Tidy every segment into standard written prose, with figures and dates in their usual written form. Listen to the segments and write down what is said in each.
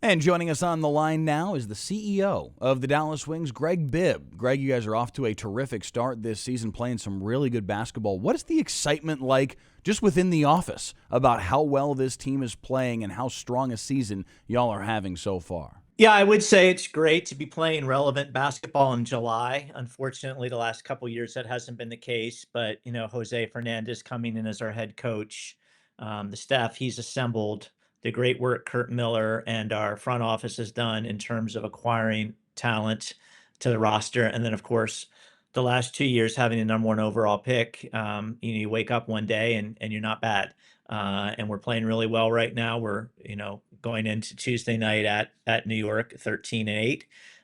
And joining us on the line now is the CEO of the Dallas Wings, Greg Bibb. Greg, you guys are off to a terrific start this season, playing some really good basketball. What is the excitement like just within the office about how well this team is playing and how strong a season y'all are having so far? Yeah, I would say it's great to be playing relevant basketball in July. Unfortunately, the last couple of years that hasn't been the case. But Jose Fernandez coming in as our head coach, the staff he's assembled, the great work Kurt Miller and our front office has done in terms of acquiring talent to the roster, and then of course the last 2 years having a number one overall pick. You wake up one day and you're not bad. And we're playing really well right now. We're going into Tuesday night at New York, 13-8.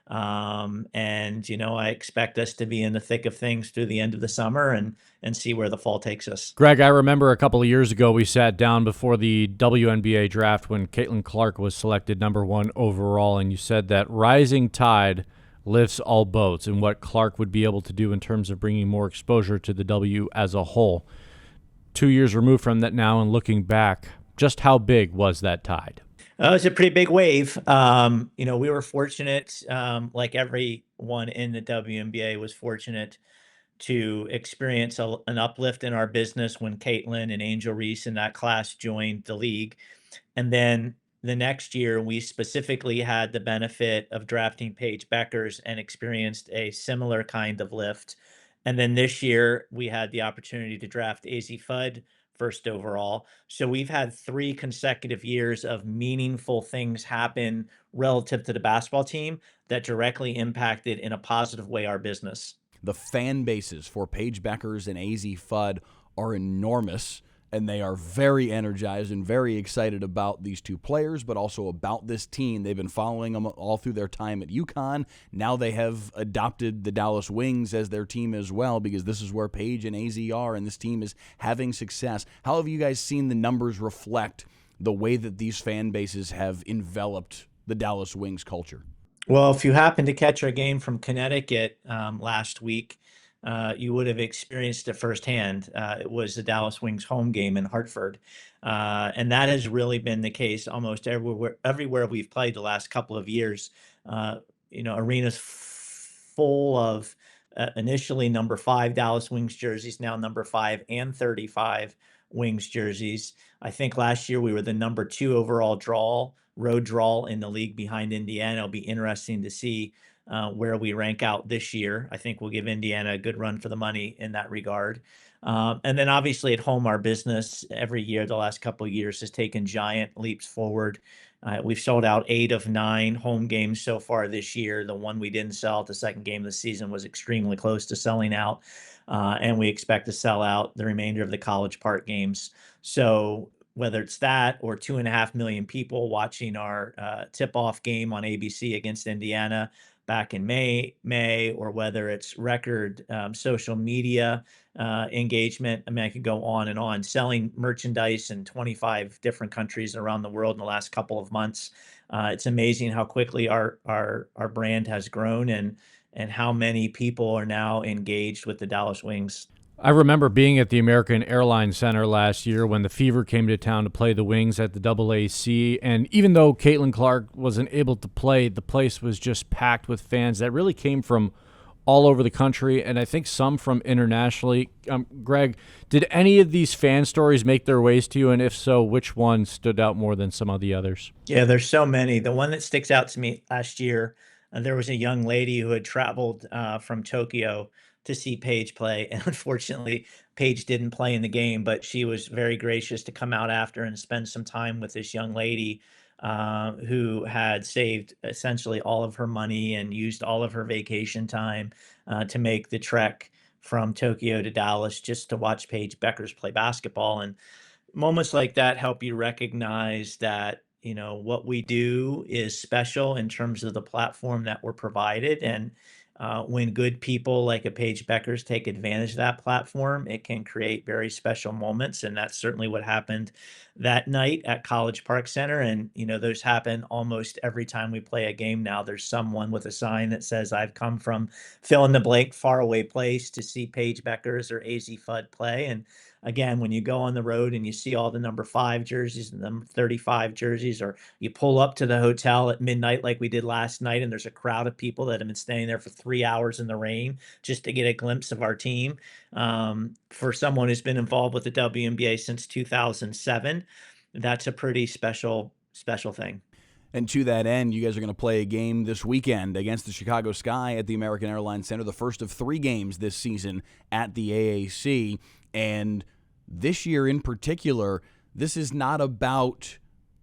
And I expect us to be in the thick of things through the end of the summer and see where the fall takes us. Greg, I remember a couple of years ago we sat down before the WNBA draft when Caitlin Clark was selected number one overall, and you said that rising tide lifts all boats and what Clark would be able to do in terms of bringing more exposure to the W as a whole. 2 years removed from that now and looking back, just how big was that tide? It was a pretty big wave. We were fortunate, like everyone in the WNBA was fortunate to experience an uplift in our business when Caitlin and Angel Reese and that class joined the league. And then the next year, we specifically had the benefit of drafting Paige Beckers and experienced a similar kind of lift. And then this year, we had the opportunity to draft AZ Fudd first overall. So we've had 3 consecutive years of meaningful things happen relative to the basketball team that directly impacted in a positive way our business. The fan bases for Paige Beckers and AZ Fudd are enormous, and they are very energized and very excited about these two players, but also about this team. They've been following them all through their time at UConn. Now they have adopted the Dallas Wings as their team as well, because this is where Paige and AZ are, and this team is having success. How have you guys seen the numbers reflect the way that these fan bases have enveloped the Dallas Wings culture? Well, if you happened to catch our game from Connecticut last week, you would have experienced it firsthand. It was the Dallas Wings home game in Hartford. And that has really been the case almost everywhere we've played the last couple of years. Arenas full of initially number 5 Dallas Wings jerseys, now number 5 and 35 Wings jerseys. I think last year we were the number 2 overall road draw in the league behind Indiana. It'll be interesting to see where we rank out this year. I think we'll give Indiana a good run for the money in that regard. And then obviously at home, our business every year, the last couple of years, has taken giant leaps forward. We've sold out 8 of 9 home games so far this year. The one we didn't sell at the second game of the season was extremely close to selling out. And we expect to sell out the remainder of the College Park games. So whether it's that or 2.5 million people watching our tip-off game on ABC against Indiana back in May, or whether it's record social media engagement. I mean, I could go on and on. Selling merchandise in 25 different countries around the world in the last couple of months. It's amazing how quickly our brand has grown and how many people are now engaged with the Dallas Wings. I remember being at the American Airlines Center last year when the Fever came to town to play the Wings at the AAC, and even though Caitlin Clark wasn't able to play, the place was just packed with fans that really came from all over the country, and I think some from internationally. Greg, did any of these fan stories make their ways to you, and if so, which one stood out more than some of the others? Yeah, there's so many. The one that sticks out to me last year, there was a young lady who had traveled from Tokyo to see Paige play. And unfortunately, Paige didn't play in the game, but she was very gracious to come out after and spend some time with this young lady who had saved essentially all of her money and used all of her vacation time to make the trek from Tokyo to Dallas just to watch Paige Beckers play basketball. And moments like that help you recognize that what we do is special in terms of the platform that we're provided. And when good people like a Paige Beckers take advantage of that platform, it can create very special moments. And that's certainly what happened that night at College Park Center. And, those happen almost every time we play a game now. There's someone with a sign that says, "I've come from fill in the blank faraway place to see Paige Beckers or AZ Fudd play." And again, when you go on the road and you see all the number 5 jerseys and number 35 jerseys, or you pull up to the hotel at midnight like we did last night, and there's a crowd of people that have been staying there for 3 hours in the rain just to get a glimpse of our team. For someone who's been involved with the WNBA since 2007, that's a pretty special thing. And to that end, you guys are going to play a game this weekend against the Chicago Sky at the American Airlines Center, the first of 3 games this season at the AAC. And this year in particular, this is not about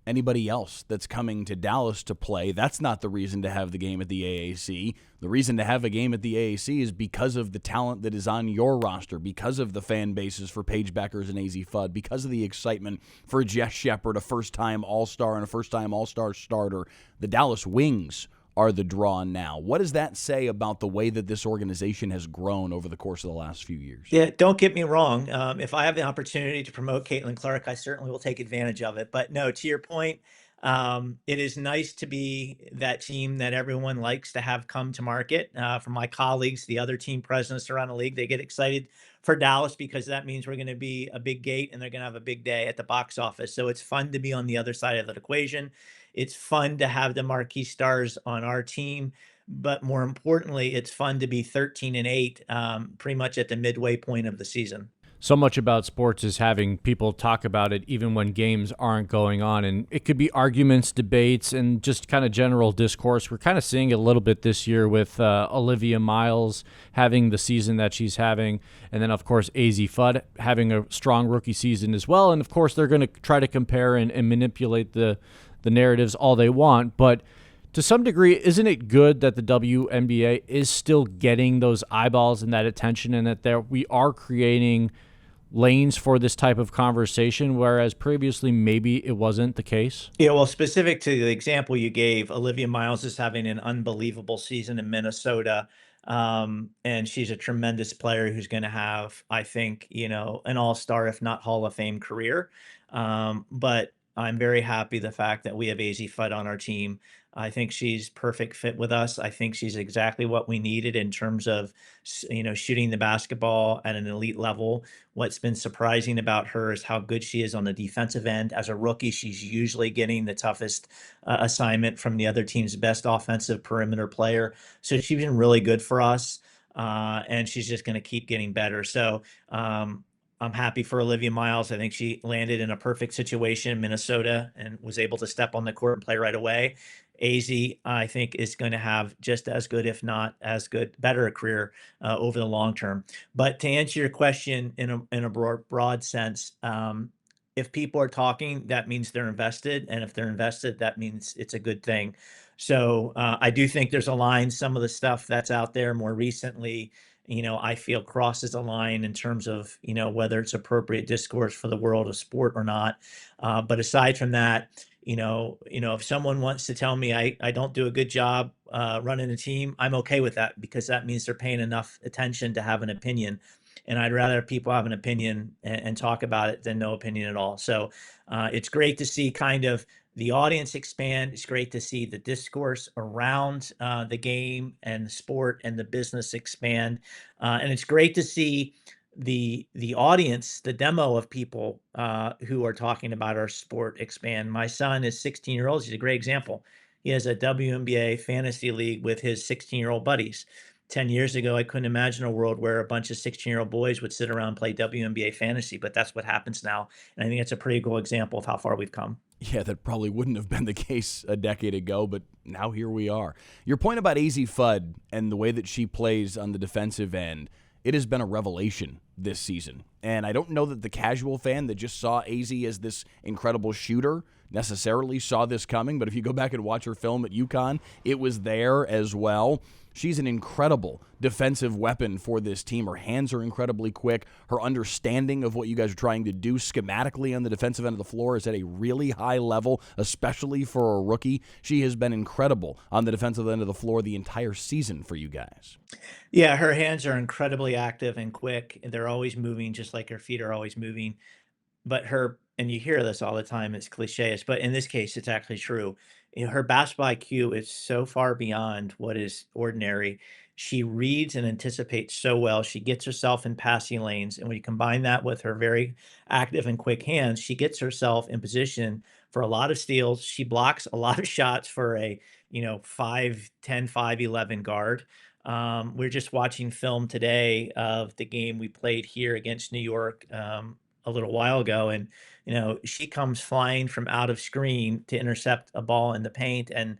anybody else that's coming to Dallas to play. That's not the reason to have the game at the AAC. The reason to have a game at the AAC is because of the talent that is on your roster, because of the fan bases for Paige Bueckers and AZ Fudd, because of the excitement for Jess Shepard, a first-time All-Star and a first-time All-Star starter. The Dallas Wings are the draw now. What does that say about the way that this organization has grown over the course of the last few years? Yeah, don't get me wrong. If I have the opportunity to promote Caitlin Clark, I certainly will take advantage of it. But no, to your point, it is nice to be that team that everyone likes to have come to market. For my colleagues, the other team presidents around the league, they get excited for Dallas because that means we're going to be a big gate and they're going to have a big day at the box office. So it's fun to be on the other side of that equation. It's fun to have the marquee stars on our team. But more importantly, it's fun to be 13-8, pretty much at the midway point of the season. So much about sports is having people talk about it even when games aren't going on. And it could be arguments, debates, and just kind of general discourse. We're kind of seeing it a little bit this year with Olivia Miles having the season that she's having. And then, of course, AZ Fudd having a strong rookie season as well. And, of course, they're going to try to compare and manipulate the narratives all they want. But to some degree, isn't it good that the WNBA is still getting those eyeballs and that attention, and that we are creating lanes for this type of conversation, whereas previously maybe it wasn't the case? Yeah, well, specific to the example you gave, Olivia Miles is having an unbelievable season in Minnesota. And she's a tremendous player who's going to have, I think, an all-star, if not Hall of Fame career. But I'm very happy the fact that we have AZ Fudd on our team. I think she's perfect fit with us. I think she's exactly what we needed in terms of, shooting the basketball at an elite level. What's been surprising about her is how good she is on the defensive end. As a rookie, she's usually getting the toughest assignment from the other team's best offensive perimeter player. So she's been really good for us, and she's just going to keep getting better. So I'm happy for Olivia Miles. I think she landed in a perfect situation in Minnesota and was able to step on the court and play right away. AZ, I think, is going to have just as good, if not as good, better a career over the long term. But to answer your question in a broad sense, if people are talking, that means they're invested, and if they're invested, that means it's a good thing. So I do think there's a line. Some of the stuff that's out there more recently, I feel crosses a line in terms of, whether it's appropriate discourse for the world of sport or not. But aside from that, if someone wants to tell me I don't do a good job running a team, I'm okay with that, because that means they're paying enough attention to have an opinion. And I'd rather people have an opinion and talk about it than no opinion at all. So it's great to see kind of the audience expand. It's great to see the discourse around the game and the sport and the business expand. And it's great to see the audience, the demo of people who are talking about our sport expand. My son is 16-year-old. He's a great example. He has a WNBA fantasy league with his 16-year-old buddies. 10 years ago, I couldn't imagine a world where a bunch of 16-year-old boys would sit around and play WNBA fantasy, but that's what happens now. And I think it's a pretty cool example of how far we've come. Yeah, that probably wouldn't have been the case a decade ago, but now here we are. Your point about AZ Fudd and the way that she plays on the defensive end, it has been a revelation this season. And I don't know that the casual fan that just saw AZ as this incredible shooter necessarily saw this coming, but if you go back and watch her film at UConn, it was there as well. She's an incredible defensive weapon for this team. Her hands are incredibly quick. Her understanding of what you guys are trying to do schematically on the defensive end of the floor is at a really high level, especially for a rookie. She has been incredible on the defensive end of the floor the entire season for you guys. Yeah, her hands are incredibly active and quick. They're always moving, just like her feet are always moving. But and you hear this all the time, it's cliche, but in this case, it's actually true. Her basketball IQ is so far beyond what is ordinary. She reads and anticipates so well. She gets herself in passing lanes. And when you combine that with her very active and quick hands, she gets herself in position for a lot of steals. She blocks a lot of shots for a, 5'10", 5'11" guard. We're just watching film today of the game we played here against New York a little while ago. And, she comes flying from out of screen to intercept a ball in the paint. And,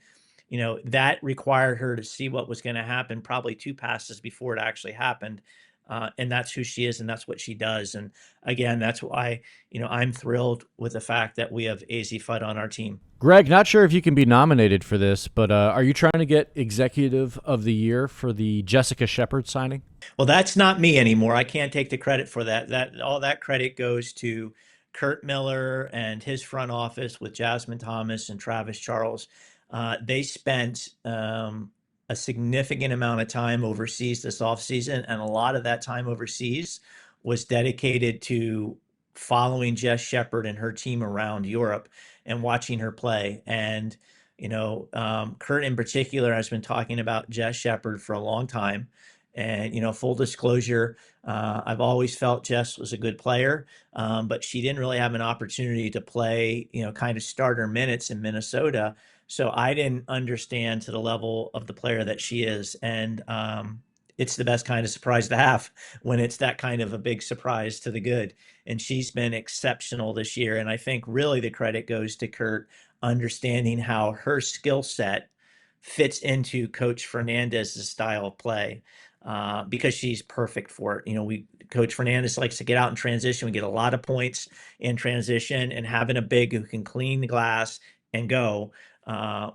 that required her to see what was going to happen probably two passes before it actually happened. And that's who she is, and that's what she does. And again, that's why, I'm thrilled with the fact that we have AZ Fudd on our team. Greg, not sure if you can be nominated for this, but are you trying to get Executive of the Year for the Jessica Shepard signing? Well, that's not me anymore. I can't take the credit for that. All that credit goes to Kurt Miller and his front office with Jasmine Thomas and Travis Charles. They spent a significant amount of time overseas this offseason, and a lot of that time overseas was dedicated to following Jess Shepard and her team around Europe and watching her play. And, Kurt in particular has been talking about Jess Shepard for a long time. And, full disclosure, I've always felt Jess was a good player, but she didn't really have an opportunity to play, kind of starter minutes in Minnesota. So I didn't understand to the level of the player that she is. And it's the best kind of surprise to have when it's that kind of a big surprise to the good. And she's been exceptional this year. And I think really the credit goes to Kurt understanding how her skill set fits into Coach Fernandez's style of play. Because she's perfect for it. Coach Fernandez likes to get out in transition. We get a lot of points in transition, and having a big who can clean the glass and go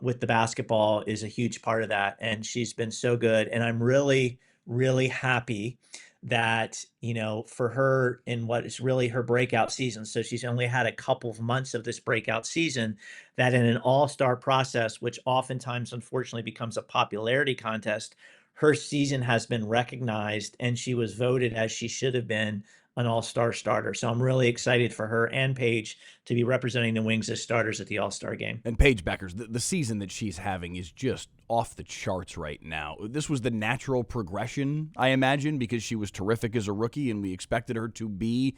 with the basketball is a huge part of that. And she's been so good. And I'm really, really happy that, for her in what is really her breakout season. So she's only had a couple of months of this breakout season, that in an all-star process, which oftentimes unfortunately becomes a popularity contest, her season has been recognized, and she was voted, as she should have been, an all-star starter. So I'm really excited for her and Paige to be representing the Wings as starters at the All-Star game. And Paige Beckers, the season that she's having is just off the charts right now. This was the natural progression, I imagine, because she was terrific as a rookie, and we expected her to be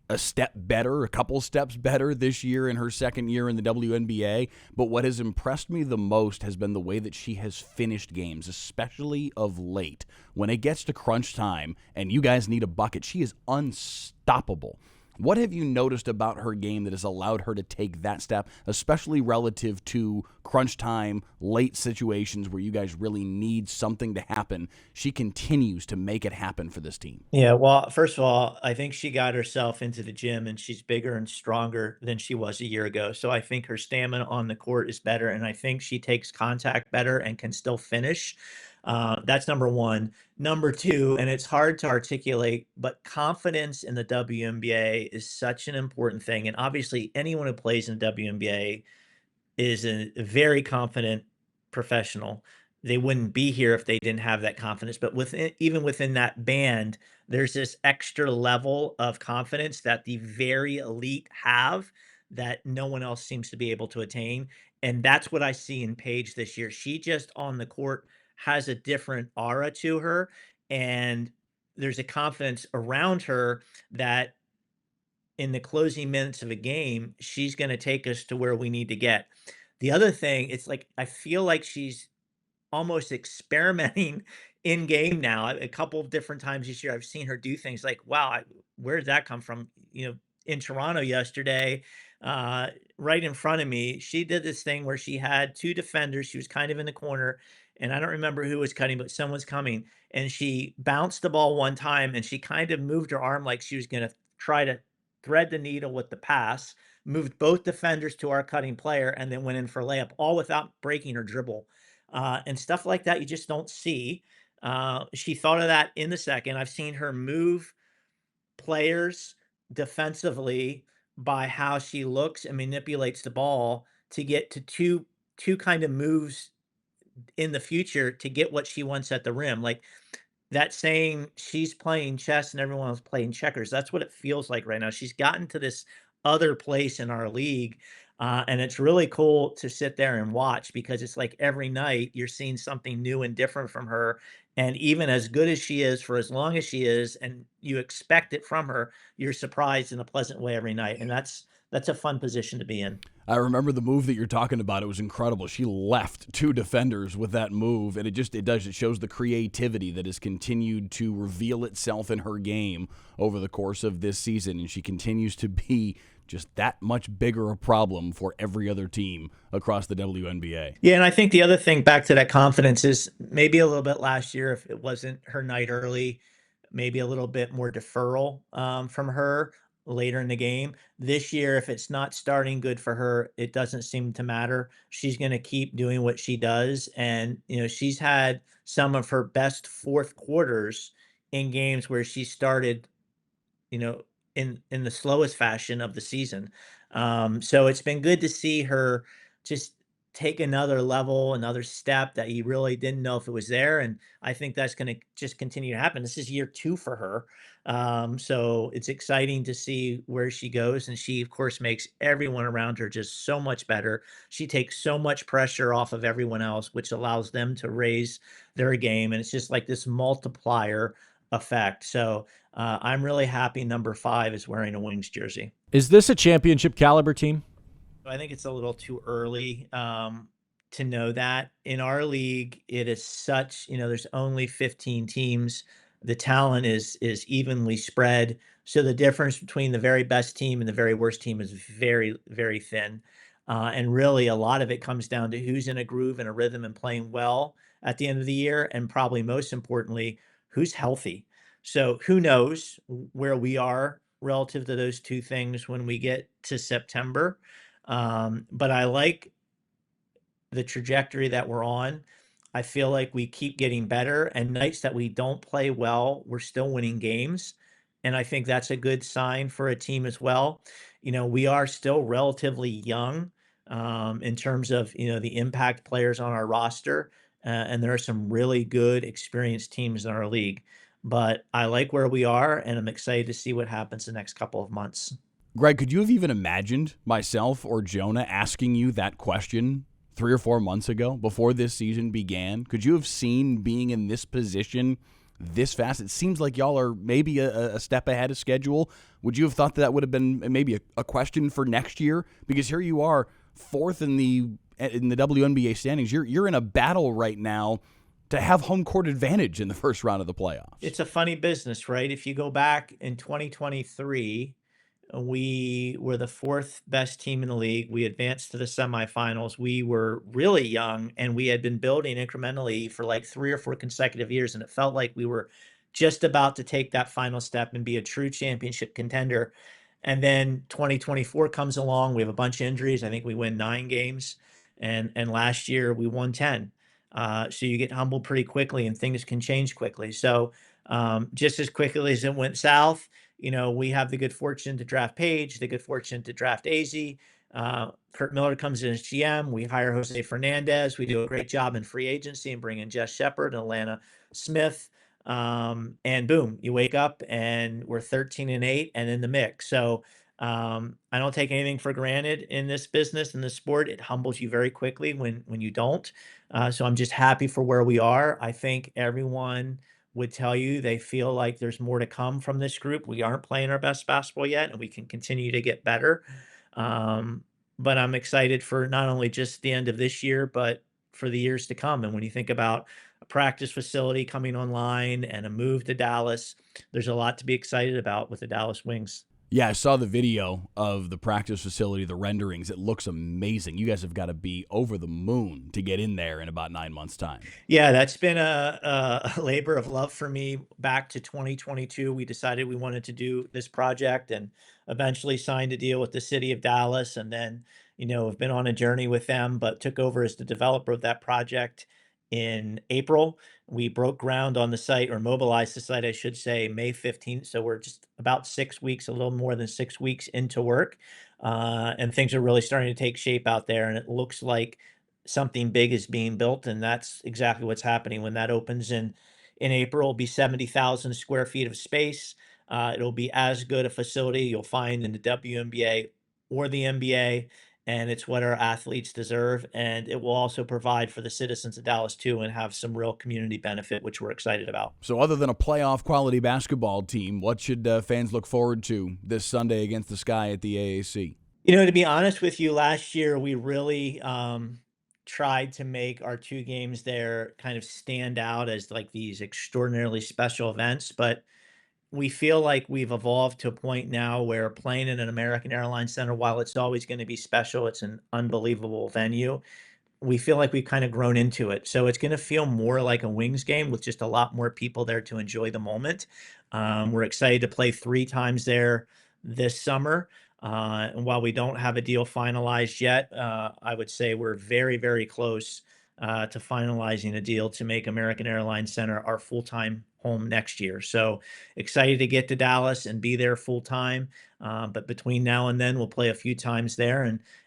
a step better, a couple steps better this year in her second year in the WNBA. But what has impressed me the most has been the way that she has finished games, especially of late. When it gets to crunch time and you guys need a bucket, she is unstoppable. What have you noticed about her game that has allowed her to take that step, especially relative to crunch time, late situations where you guys really need something to happen? She continues to make it happen for this team. Yeah, well, first of all, I think she got herself into the gym, and she's bigger and stronger than she was a year ago. So I think her stamina on the court is better, and I think she takes contact better and can still finish. That's number one. Number two, and it's hard to articulate, but confidence in the WNBA is such an important thing. And obviously, anyone who plays in the WNBA is a very confident professional. They wouldn't be here if they didn't have that confidence. But even within that band, there's this extra level of confidence that the very elite have that no one else seems to be able to attain. And that's what I see in Paige this year. She just on the court has a different aura to her, and there's a confidence around her that in the closing minutes of a game, she's going to take us to where we need to get. The other thing, it's like I feel like she's almost experimenting in game now. A couple of different times this year, I've seen her do things like, wow, where did that come from? In Toronto yesterday, right in front of me, she did this thing where she had two defenders. She was kind of in the corner, and I don't remember who was cutting, but someone's coming. And she bounced the ball one time, and she kind of moved her arm like she was going to try to thread the needle with the pass, moved both defenders to our cutting player, and then went in for a layup, all without breaking her dribble. And stuff like that you just don't see. She thought of that in the second. I've seen her move players defensively by how she looks and manipulates the ball to get to two kind of moves in the future to get what she wants at the rim. Like that saying, she's playing chess and everyone else playing checkers. That's what it feels like right now. She's gotten to this other place in our league. And it's really cool to sit there and watch because it's like every night you're seeing something new and different from her. And even as good as she is for as long as she is, and you expect it from her, you're surprised in a pleasant way every night. And that's a fun position to be in. I remember the move that you're talking about. It was incredible. She left two defenders with that move, and it shows the creativity that has continued to reveal itself in her game over the course of this season, and she continues to be just that much bigger a problem for every other team across the WNBA. Yeah, and I think the other thing back to that confidence is maybe a little bit last year if it wasn't her night early, maybe a little bit more deferral from her later in the game. This year, if it's not starting good for her, it doesn't seem to matter. She's going to keep doing what she does, and she's had some of her best fourth quarters in games where she started you know, in the slowest fashion of the season. So it's been good to see her just take another level, another step that you really didn't know if it was there. And I think that's going to just continue to happen. This is year 2 for her. So it's exciting to see where she goes. And she, of course, makes everyone around her just so much better. She takes so much pressure off of everyone else, which allows them to raise their game. And it's just like this multiplier effect. So I'm really happy number 5 is wearing a Wings jersey. Is this a championship caliber team? I think it's a little too early to know that. In our league, it is such, there's only 15 teams. The talent is evenly spread. So the difference between the very best team and the very worst team is very, very thin. And really, a lot of it comes down to who's in a groove and a rhythm and playing well at the end of the year. And probably most importantly, who's healthy. So who knows where we are relative to those two things when we get to September. But I like the trajectory that we're on. I feel like we keep getting better, and nights that we don't play well, we're still winning games. And I think that's a good sign for a team as well. We are still relatively young in terms of, the impact players on our roster. And there are some really good, experienced teams in our league. But I like where we are, and I'm excited to see what happens the next couple of months. Greg, could you have even imagined myself or Jonah asking you that question 3 or 4 months ago before this season began? Could you have seen being in this position this fast? It seems like y'all are maybe a step ahead of schedule. Would you have thought that would have been maybe a question for next year? Because here you are, 4th in the WNBA standings. You're in a battle right now to have home court advantage in the first round of the playoffs. It's a funny business, right? If you go back in 2023, we were the 4th best team in the league. We advanced to the semifinals. We were really young, and we had been building incrementally for like 3 or 4 consecutive years, and it felt like we were just about to take that final step and be a true championship contender. And then 2024 comes along. We have a bunch of injuries. I think we win 9 games, and last year we won 10. So you get humbled pretty quickly, and things can change quickly. So just as quickly as it went south, we have the good fortune to draft Paige, the good fortune to draft AZ. Kurt Miller comes in as GM. We hire Jose Fernandez. We do a great job in free agency and bring in Jess Shepard and Atlanta Smith. And boom, you wake up and we're 13-8 and in the mix. So I don't take anything for granted in this business, in this sport. It humbles you very quickly when you don't. So I'm just happy for where we are. I think everyone would tell you they feel like there's more to come from this group. We aren't playing our best basketball yet, and we can continue to get better. But I'm excited for not only just the end of this year, but for the years to come. And when you think about a practice facility coming online and a move to Dallas, there's a lot to be excited about with the Dallas Wings. Yeah, I saw the video of the practice facility, the renderings. It looks amazing. You guys have got to be over the moon to get in there in about 9 months' time. Yeah, that's been a labor of love for me. Back to 2022, we decided we wanted to do this project and eventually signed a deal with the city of Dallas. And then, have been on a journey with them, but took over as the developer of that project in April. We broke ground on the site, or mobilized the site, I should say, May 15th. So we're just about 6 weeks, a little more than 6 weeks into work. And things are really starting to take shape out there. And it looks like something big is being built, and that's exactly what's happening. When that opens in April, it'll be 70,000 square feet of space. It'll be as good a facility you'll find in the WNBA or the NBA. and it's what our athletes deserve. And it will also provide for the citizens of Dallas too, and have some real community benefit, which we're excited about. So other than a playoff quality basketball team, what should fans look forward to this Sunday against the Sky at the AAC? To be honest with you, last year we really tried to make our two games there kind of stand out as like these extraordinarily special events, but we feel like we've evolved to a point now where playing in an American Airlines Center, while it's always going to be special, it's an unbelievable venue. We feel like we've kind of grown into it. So it's going to feel more like a Wings game with just a lot more people there to enjoy the moment. We're excited to play 3 times there this summer. And while we don't have a deal finalized yet, I would say we're very, very close to finalizing a deal to make American Airlines Center our full-time home next year. So excited to get to Dallas and be there full time. But between now and then, we'll play a few times there,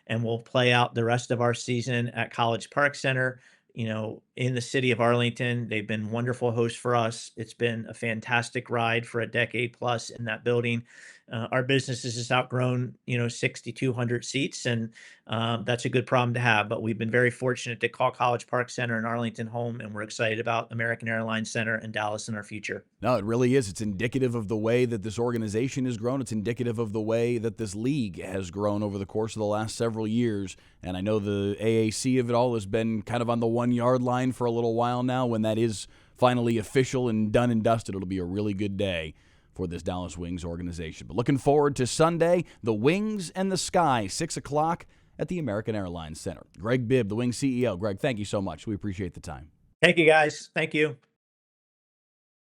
and we'll play out the rest of our season at College Park Center. In the city of Arlington, they've been wonderful hosts for us. It's been a fantastic ride for a decade plus in that building. Our business has just outgrown, 6,200 seats, and that's a good problem to have. But we've been very fortunate to call College Park Center in Arlington home, and we're excited about American Airlines Center and Dallas in our future. No, it really is. It's indicative of the way that this organization has grown. It's indicative of the way that this league has grown over the course of the last several years. And I know the AAC of it all has been kind of on the 1-yard line for a little while now. When that is finally official and done and dusted, it'll be a really good day for this Dallas Wings organization. But looking forward to Sunday, the Wings and the Sky, 6 o'clock at the American Airlines Center. Greg Bibb, the Wings CEO. Greg, thank you so much. We appreciate the time. Thank you, guys. Thank you.